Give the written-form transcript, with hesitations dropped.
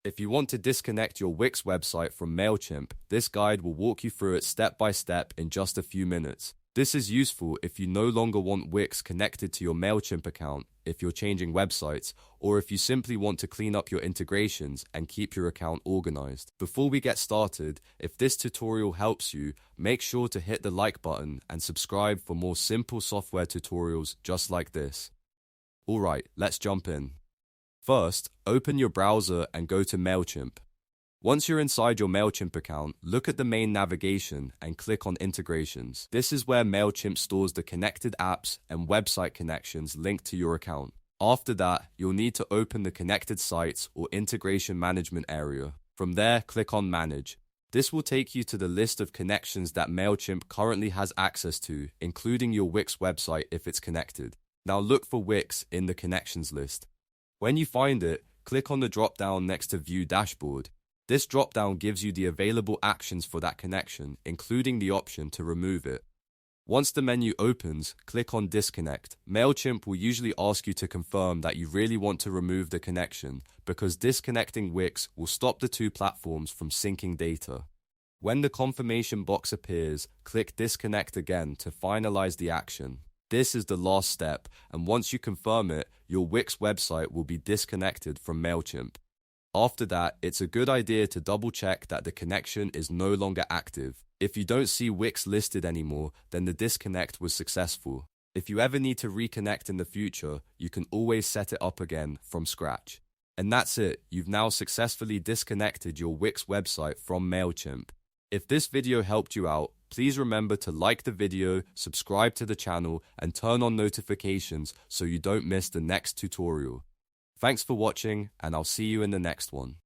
If you want to disconnect your Wix website from Mailchimp, this guide will walk you through it step by step in just a few minutes. This is useful if you no longer want Wix connected to your Mailchimp account, if you're changing websites, or if you simply want to clean up your integrations and keep your account organized. Before we get started, if this tutorial helps you, make sure to hit the like button and subscribe for more simple software tutorials just like this. Alright, let's jump in. First, open your browser and go to Mailchimp. Once you're inside your Mailchimp account, look at the main navigation and click on Integrations. This is where Mailchimp stores the connected apps and website connections linked to your account. After that, you'll need to open the Connected Sites or Integration Management area. From there, click on Manage. This will take you to the list of connections that Mailchimp currently has access to, including your Wix website if it's connected. Now look for Wix in the Connections list. When you find it, click on the drop-down next to View Dashboard. This drop-down gives you the available actions for that connection, including the option to remove it. Once the menu opens, click on Disconnect. Mailchimp will usually ask you to confirm that you really want to remove the connection, because disconnecting Wix will stop the two platforms from syncing data. When the confirmation box appears, click Disconnect again to finalize the action. This is the last step, and once you confirm it, your Wix website will be disconnected from Mailchimp. After that, it's a good idea to double check that the connection is no longer active. If you don't see Wix listed anymore, then the disconnect was successful. If you ever need to reconnect in the future, you can always set it up again from scratch. And that's it, you've now successfully disconnected your Wix website from Mailchimp. If this video helped you out, please remember to like the video, subscribe to the channel, and turn on notifications so you don't miss the next tutorial. Thanks for watching, and I'll see you in the next one.